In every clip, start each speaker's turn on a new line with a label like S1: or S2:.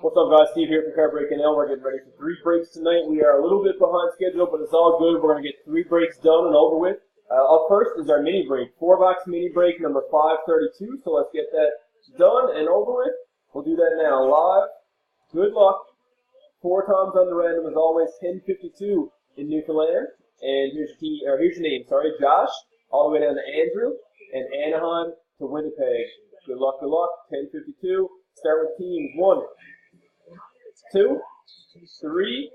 S1: What's up, guys? Steve here from Car Break NL. We're getting ready for 3 breaks tonight. We are a little bit behind schedule, but it's all good. We're going to get 3 breaks done and over with. Up first is our mini break, 4-box mini break number 532. So let's get that done and over with. We'll do that now live. Good luck. 4 times on the random, as always. 1052 in Newfoundland. And here's your name. Josh, all the way down to Andrew, and Anaheim to Winnipeg. Good luck, good luck. 1052. Start with teams. 1, 2, 3.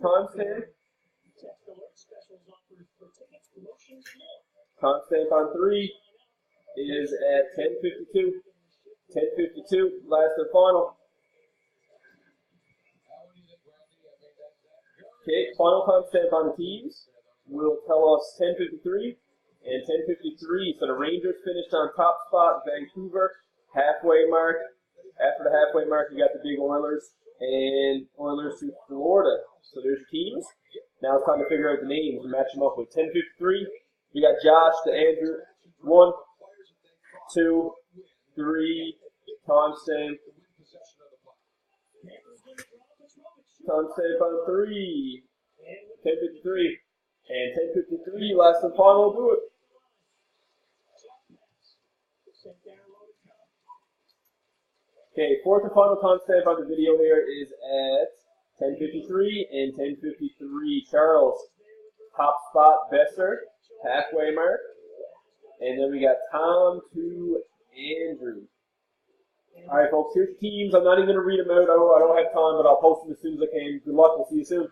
S1: Timestamp. Timestamp on 3 is at 10:52. 10:52. Last and final. Okay, final timestamp on the teams will tell us 10:53 and 10:53. So the Rangers finished on top spot. Vancouver, halfway mark. After the halfway mark, you got the big Oilers and Oilers to Florida. So there's your teams. Now it's time to figure out the names and match them up with 10:53. You got Josh to Andrew. 1, 2, 3. Timestamp. Timestamp on 3. 10:53. And 10:53. Last and final. Do it. Okay, fourth and final timestamp on the video here is at 10:53 and 10:53. Charles, top spot, Besser, halfway mark. And then we got Tom to Andrew. All right, folks, here's the teams. I'm not even going to read them out. I don't have time, but I'll post them as soon as I can. Good luck. We'll see you soon.